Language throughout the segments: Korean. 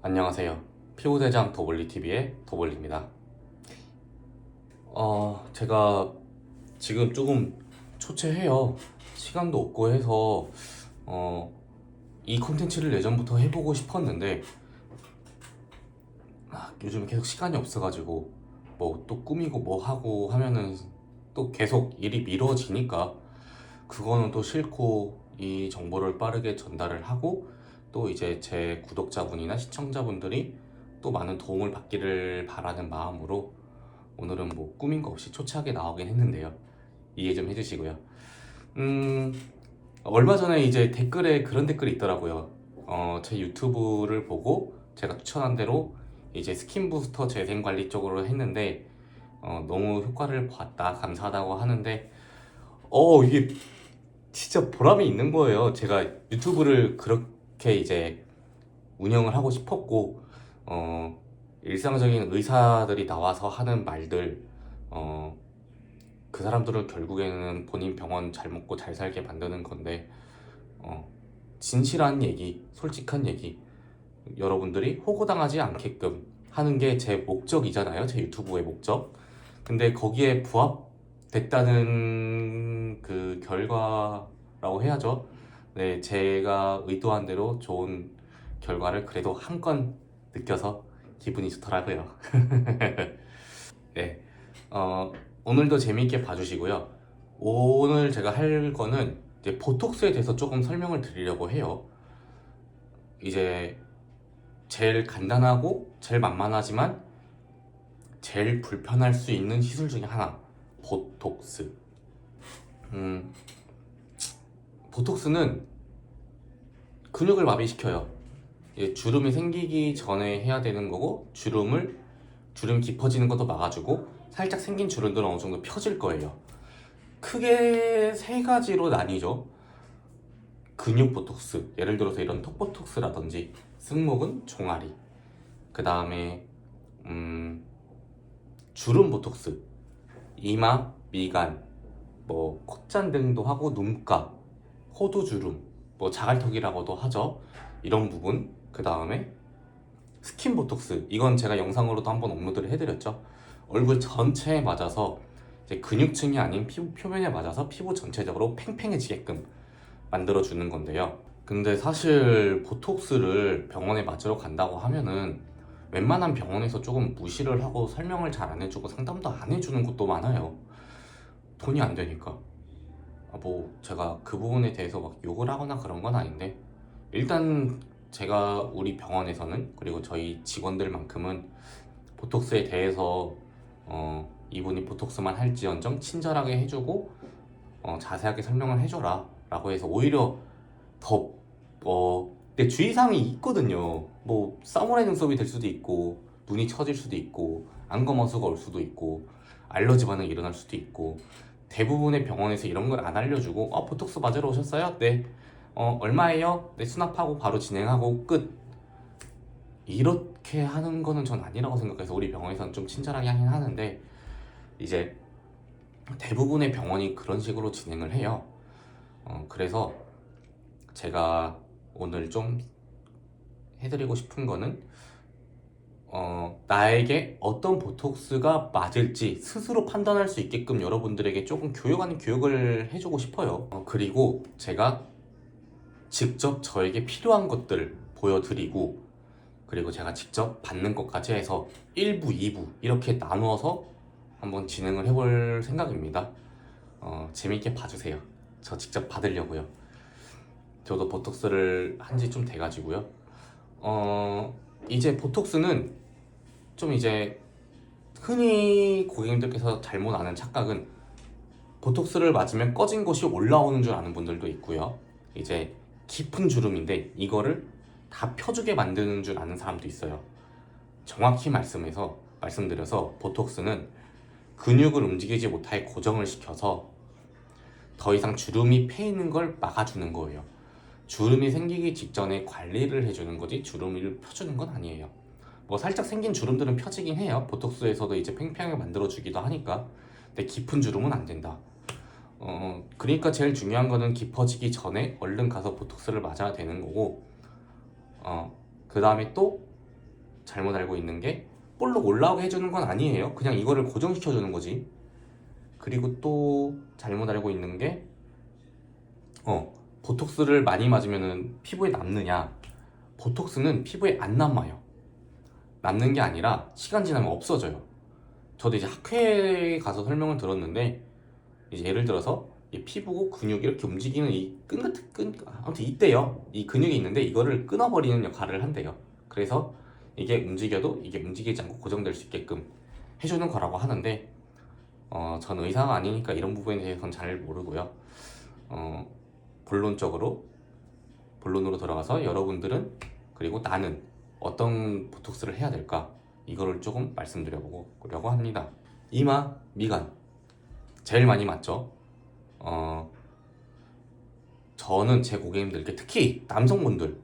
안녕하세요. 피부대장 더블리TV의 더블리입니다. 제가 지금 조금 초췌해요. 시간도 없고 해서 이 콘텐츠를 예전부터 해보고 싶었는데 요즘 계속 시간이 없어가지고 뭐 또 꾸미고 뭐 하고 하면은 또 계속 일이 미뤄지니까 그거는 또 싫고 이 정보를 빠르게 전달을 하고 또 이제 제 구독자분이나 시청자분들이 또 많은 도움을 받기를 바라는 마음으로 오늘은 뭐 꾸민 거 없이 초췌하게 나오긴 했는데요. 이해 좀 해주시고요. 음, 얼마 전에 이제 댓글에 그런 댓글이 있더라고요. 제 유튜브를 보고 제가 추천한 대로 이제 스킨 부스터 재생 관리 쪽으로 했는데 너무 효과를 봤다, 감사하다고 하는데 이게 진짜 보람이 있는 거예요. 제가 유튜브를 그렇게 이제 운영을 하고 싶었고, 일상적인 의사들이 나와서 하는 말들, 어, 그 사람들은 결국에는 본인 병원 잘 먹고 잘 살게 만드는 건데, 어, 진실한 얘기, 솔직한 얘기, 여러분들이 호구당하지 않게끔 하는 게 제 목적이잖아요. 제 유튜브의 목적. 근데 거기에 부합됐다는 그 결과라고 해야죠. 네, 제가 의도한 대로 좋은 결과를 그래도 한 건 느껴서 기분이 좋더라고요. 네, 오늘도 재미있게 봐주시고요. 오늘 제가 할 거는 이제 보톡스에 대해서 조금 설명을 드리려고 해요. 이제 제일 간단하고 제일 만만하지만 제일 불편할 수 있는 시술 중에 하나, 보톡스. 음, 보톡스는 근육을 마비시켜요. 이제 주름이 생기기 전에 해야 되는 거고, 주름 깊어지는 것도 막아주고, 살짝 생긴 주름들은 어느 정도 펴질 거예요. 크게 세 가지로 나뉘죠. 근육 보톡스, 예를 들어서 이런 턱 보톡스라든지, 승모근, 종아리. 그 다음에 주름 보톡스, 이마, 미간, 뭐 콧잔등도 하고 눈가, 호두주름, 뭐 자갈턱이라고도 하죠. 이런 부분. 그 다음에 스킨 보톡스. 이건 제가 영상으로도 한번 업로드를 해드렸죠. 얼굴 전체에 맞아서 이제 근육층이 아닌 피부 표면에 맞아서 피부 전체적으로 팽팽해지게끔 만들어주는 건데요. 근데 사실 보톡스를 병원에 맞으러 간다고 하면은 웬만한 병원에서 조금 무시를 하고 설명을 잘 안 해주고 상담도 안 해주는 곳도 많아요. 돈이 안 되니까. 뭐 제가 그 부분에 대해서 막 욕을 하거나 그런 건 아닌데 일단 제가 우리 병원에서는 그리고 저희 직원들만큼은 보톡스에 대해서 이분이 보톡스만 할지언정 친절하게 해주고 자세하게 설명을 해줘라 라고 해서 오히려 더 근데 주의사항이 있거든요. 뭐 사무라이 눈썹이 될 수도 있고 눈이 처질 수도 있고 안검하수가 올 수도 있고 알러지 반응이 일어날 수도 있고 대부분의 병원에서 이런 걸 안 알려주고 보톡스 맞으러 오셨어요? 네. 얼마예요? 네, 수납하고 바로 진행하고 끝. 이렇게 하는 거는 전 아니라고 생각해서 우리 병원에서는 좀 친절하게 하긴 하는데 이제 대부분의 병원이 그런 식으로 진행을 해요. 그래서 제가 오늘 좀 해드리고 싶은 거는 나에게 어떤 보톡스가 맞을지 스스로 판단할 수 있게끔 여러분들에게 조금 교육 아닌 교육을 해주고 싶어요. 그리고 제가 직접 저에게 필요한 것들을 보여드리고 그리고 제가 직접 받는 것까지 해서 1부, 2부 이렇게 나누어서 한번 진행을 해볼 생각입니다. 재밌게 봐주세요. 저 직접 받으려고요. 저도 보톡스를 한 지 좀 돼가지고요. 이제 보톡스는 좀 이제 흔히 고객님들께서 잘못 아는 착각은 보톡스를 맞으면 꺼진 것이 올라오는 줄 아는 분들도 있고요. 이제 깊은 주름인데 이거를 다 펴주게 만드는 줄 아는 사람도 있어요. 정확히 말씀드려서 보톡스는 근육을 움직이지 못하게 고정을 시켜서 더 이상 주름이 패이는 걸 막아주는 거예요. 주름이 생기기 직전에 관리를 해주는 거지 주름을 펴주는 건 아니에요. 뭐 살짝 생긴 주름들은 펴지긴 해요. 보톡스에서도 이제 팽팽하게 만들어주기도 하니까. 근데 깊은 주름은 안 된다. 그러니까 제일 중요한 거는 깊어지기 전에 얼른 가서 보톡스를 맞아야 되는 거고 그 다음에 또 잘못 알고 있는 게 볼록 올라오게 해주는 건 아니에요. 그냥 이거를 고정시켜주는 거지. 그리고 또 잘못 알고 있는 게 보톡스를 많이 맞으면 피부에 남느냐. 보톡스는 피부에 안 남아요. 남는 게 아니라 시간 지나면 없어져요. 저도 이제 학회에 가서 설명을 들었는데, 이제 예를 들어서 이 피부 근육이 이렇게 움직이는 이 아무튼 이때요. 이 근육이 있는데 이거를 끊어버리는 역할을 한대요. 그래서 이게 움직여도 이게 움직이지 않고 고정될 수 있게끔 해주는 거라고 하는데, 전 의사가 아니니까 이런 부분에 대해서는 잘 모르고요. 본론으로 들어가서 여러분들은, 그리고 나는 어떤 보톡스를 해야 될까, 이거를 조금 말씀드려보려고 합니다. 이마, 미간 제일 많이 맞죠. 저는 제 고객님들께, 특히 남성분들,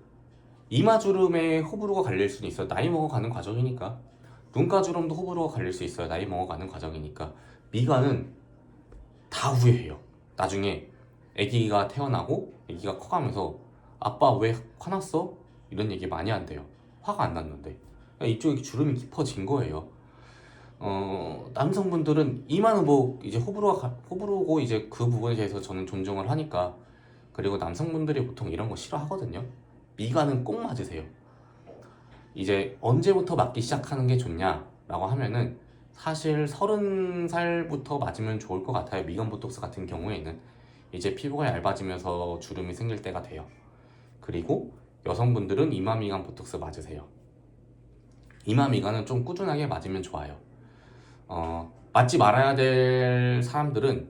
이마주름에 호불호가 갈릴 수는 있어요. 나이 먹어가는 과정이니까. 눈가주름도 호불호가 갈릴 수 있어요. 나이 먹어가는 과정이니까. 미간은 다 후회해요. 나중에 아기가 태어나고 아기가 커가면서 아빠 왜 화났어? 이런 얘기 많이 한대요. 화가 안 났는데 이쪽에 주름이 깊어진 거예요. 남성분들은 이마는 뭐 이제 호불호고 이제 그 부분에 대해서 저는 존중을 하니까. 그리고 남성분들이 보통 이런 거 싫어하거든요. 미간은 꼭 맞으세요. 이제 언제부터 맞기 시작하는 게 좋냐라고 하면은 사실 30살부터 맞으면 좋을 것 같아요. 미간 보톡스 같은 경우에는 이제 피부가 얇아지면서 주름이 생길 때가 돼요. 그리고 여성분들은 이마 미간 보톡스 맞으세요. 이마 미간은 좀 꾸준하게 맞으면 좋아요. 맞지 말아야 될 사람들은,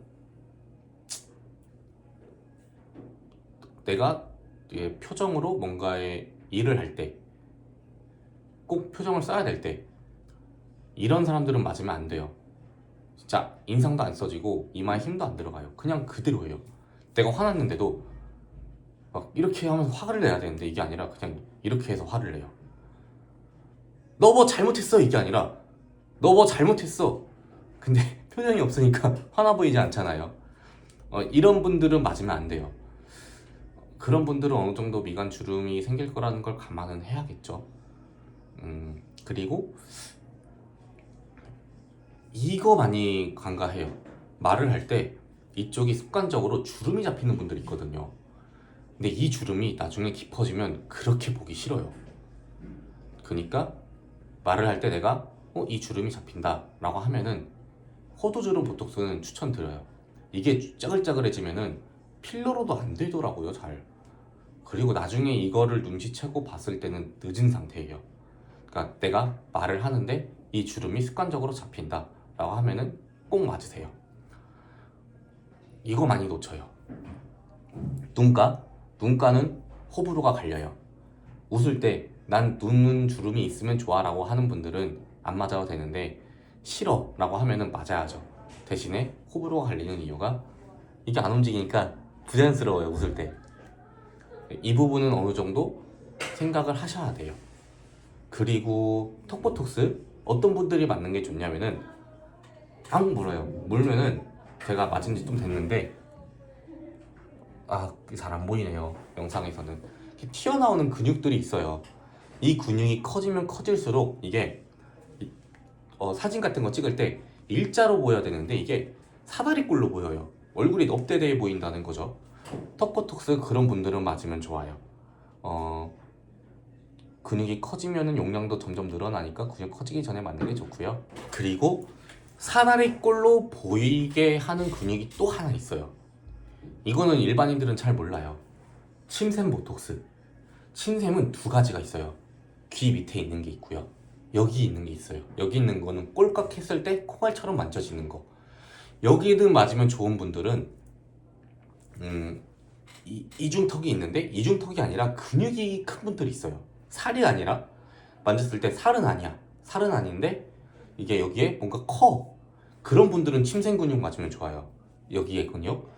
내가 표정으로 뭔가의 일을 할 때, 꼭 표정을 써야 될 때, 이런 사람들은 맞으면 안 돼요. 진짜 인상도 안 써지고 이마에 힘도 안 들어가요. 그냥 그대로예요. 내가 화났는데도 막 이렇게 하면서 화를 내야 되는데 이게 아니라 그냥 이렇게 해서 화를 내요. 너 뭐 잘못했어, 이게 아니라 너 뭐 잘못했어. 근데 표정이 없으니까 화나 보이지 않잖아요. 이런 분들은 맞으면 안 돼요. 그런 분들은 어느 정도 미간 주름이 생길 거라는 걸 감안은 해야겠죠. 그리고 이거 많이 간과해요. 말을 할 때 이쪽이 습관적으로 주름이 잡히는 분들이 있거든요. 근데 이 주름이 나중에 깊어지면 그렇게 보기 싫어요. 그러니까 말을 할 때 내가 이 주름이 잡힌다 라고 하면은 호두주름 보톡스는 추천드려요. 이게 짜글짜글해지면은 필러로도 안 되더라고요, 잘. 그리고 나중에 이거를 눈치채고 봤을 때는 늦은 상태예요. 그러니까 내가 말을 하는데 이 주름이 습관적으로 잡힌다 라고 하면은 꼭 맞으세요. 이거 많이 놓쳐요. 눈가는 호불호가 갈려요. 웃을 때 난 눈 주름이 있으면 좋아 라고 하는 분들은 안 맞아도 되는데, 싫어 라고 하면은 맞아야죠. 대신에 호불호가 갈리는 이유가 이게 안 움직이니까 부자연스러워요, 웃을 때. 이 부분은 어느 정도 생각을 하셔야 돼요. 그리고 턱보톡스 어떤 분들이 맞는 게 좋냐면은 앙 물어요. 물면은, 제가 맞은 지 좀 됐는데 잘 안 보이네요, 영상에서는. 이렇게 튀어나오는 근육들이 있어요. 이 근육이 커지면 커질수록 이게 사진 같은 거 찍을 때 일자로 보여야 되는데 이게 사다리꼴로 보여요. 얼굴이 넙대대해 보인다는 거죠. 턱보톡스 그런 분들은 맞으면 좋아요. 근육이 커지면은 용량도 점점 늘어나니까 근육 커지기 전에 맞는 게 좋고요. 그리고 사다리꼴로 보이게 하는 근육이 또 하나 있어요. 이거는 일반인들은 잘 몰라요. 침샘 보톡스. 침샘은 두 가지가 있어요. 귀 밑에 있는 게 있고요, 여기 있는 게 있어요. 여기 있는 거는 꼴깍 했을 때 콩알처럼 만져지는 거. 여기는 맞으면 좋은 분들은 이중턱이 있는데, 이중턱이 아니라 근육이 큰 분들이 있어요. 살이 아니라, 만졌을 때 살은 아니야. 살은 아닌데 이게 여기에 뭔가 커. 그런 분들은 침샘 근육 맞으면 좋아요. 여기에 근육.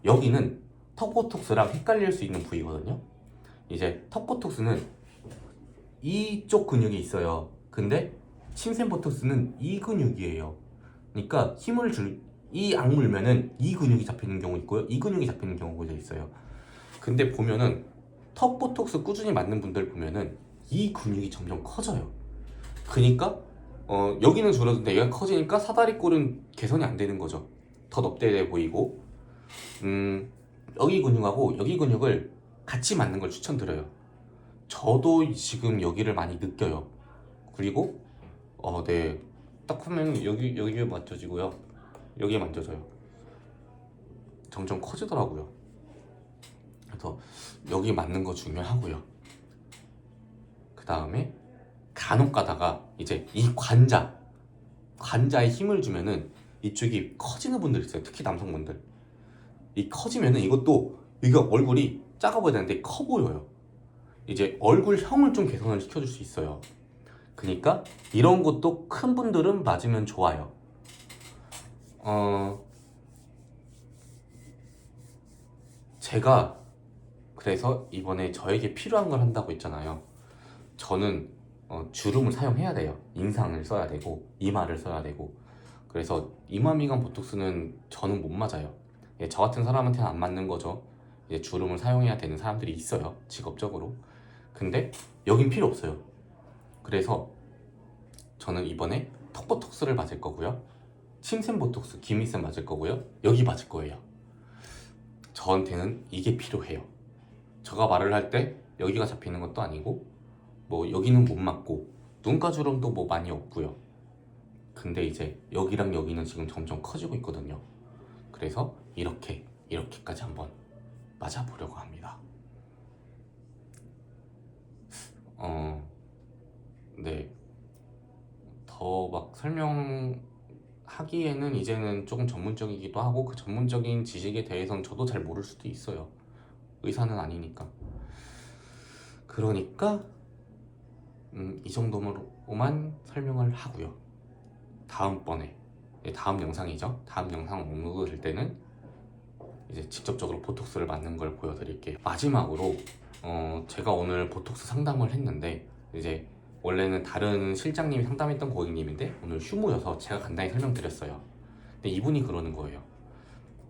여기는 턱보톡스랑 헷갈릴 수 있는 부위거든요. 이제 턱보톡스는 이쪽 근육이 있어요. 근데 침샘 보톡스는 이 근육이에요. 그러니까 이 악물면은 이 근육이 잡히는 경우 있고요, 이 근육이 잡히는 경우가 있어요. 근데 보면은 턱 보톡스 꾸준히 맞는 분들 보면은 이 근육이 점점 커져요. 그니까 여기는 줄어드는데 얘가 커지니까 사다리꼴은 개선이 안 되는 거죠. 더 넙대대 보이고. 여기 근육하고 여기 근육을 같이 맞는 걸 추천드려요. 저도 지금 여기를 많이 느껴요. 그리고 네, 딱 하면 여기에 만져지고요. 여기에 만져져요. 점점 커지더라고요. 그래서 여기 맞는 거 중요하고요. 그 다음에 간혹 가다가 이제 이 관자에 힘을 주면은 이쪽이 커지는 분들 있어요. 특히 남성분들. 이 커지면은 이것도 이거 얼굴이 작아 보여야 되는데 커 보여요. 이제 얼굴형을 좀 개선을 시켜줄 수 있어요. 그러니까 이런 것도 큰 분들은 맞으면 좋아요. 제가 그래서 이번에 저에게 필요한 걸 한다고 했잖아요. 저는 주름을 사용해야 돼요. 인상을 써야 되고 이마를 써야 되고. 그래서 이마 미간 보톡스는 저는 못 맞아요. 예, 저 같은 사람한테는 안 맞는 거죠. 이제 주름을 사용해야 되는 사람들이 있어요, 직업적으로. 근데 여긴 필요 없어요. 그래서 저는 이번에 턱 보톡스를 맞을 거고요. 침샘 보톡스, 기미샘 맞을 거고요. 여기 맞을 거예요. 저한테는 이게 필요해요. 제가 말을 할 때 여기가 잡히는 것도 아니고 뭐 여기는 못 맞고 눈가 주름도 뭐 많이 없고요. 근데 이제 여기랑 여기는 지금 점점 커지고 있거든요. 그래서 이렇게까지 한번 맞아보려고 합니다. 네. 더 막 설명하기에는 이제는 조금 전문적이기도 하고 그 전문적인 지식에 대해서는 저도 잘 모를 수도 있어요. 의사는 아니니까. 그러니까 이 정도로만 설명을 하고요. 다음번에 다음 영상이죠. 다음 영상 업로드 될 때는 이제 직접적으로 보톡스를 맞는 걸 보여드릴게요. 마지막으로 제가 오늘 보톡스 상담을 했는데 이제 원래는 다른 실장님이 상담했던 고객님인데 오늘 휴무여서 제가 간단히 설명드렸어요. 근데 이분이 그러는 거예요.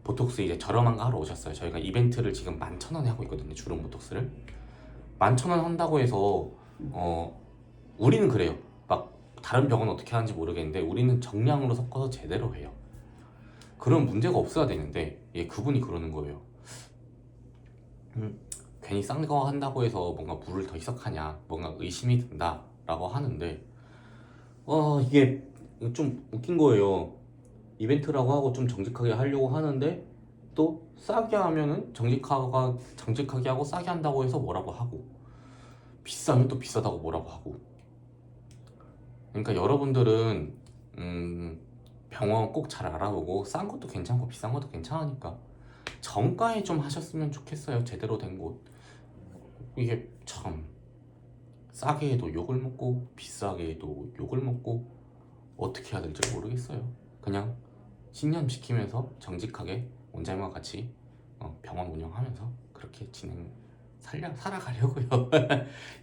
보톡스 이제 저렴한 거 하러 오셨어요. 저희가 이벤트를 지금 11,000원에 하고 있거든요. 주름 보톡스를 11,000원 한다고 해서 우리는 그래요. 막 다른 병원 어떻게 하는지 모르겠는데 우리는 정량으로 섞어서 제대로 해요. 그런 문제가 없어야 되는데 그분이 그러는 거예요. 괜히 싼 거 한다고 해서 뭔가 물을 더 희석하냐, 뭔가 의심이 든다 라고 하는데 이게 좀 웃긴 거예요. 이벤트라고 하고 좀 정직하게 하려고 하는데 또 싸게 하면은 정직하게 하고 싸게 한다고 해서 뭐라고 하고 비싸면 또 비싸다고 뭐라고 하고. 그러니까 여러분들은 병원 꼭 잘 알아보고 싼 것도 괜찮고 비싼 것도 괜찮으니까 정가에 좀 하셨으면 좋겠어요. 제대로 된 곳. 이게 참 싸게 해도 욕을 먹고 비싸게 해도 욕을 먹고 어떻게 해야 될지 모르겠어요. 그냥 신념지키면서 정직하게 원장님과 같이 병원 운영하면서 그렇게 살아가려고요.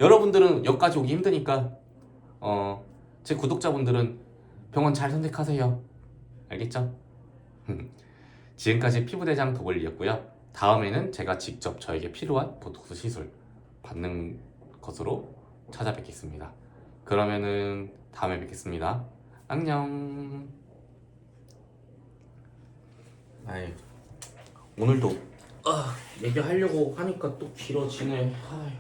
여러분들은 여기까지 오기 힘드니까 제 구독자분들은 병원 잘 선택하세요. 알겠죠? 지금까지 피부대장 도벌리였고요. 다음에는 제가 직접 저에게 필요한 보톡스 시술 받는 것으로 찾아뵙겠습니다. 그러면은 다음에 뵙겠습니다. 안녕. 아이, 오늘도 얘기하려고 하니까 또 길어지네. 아유.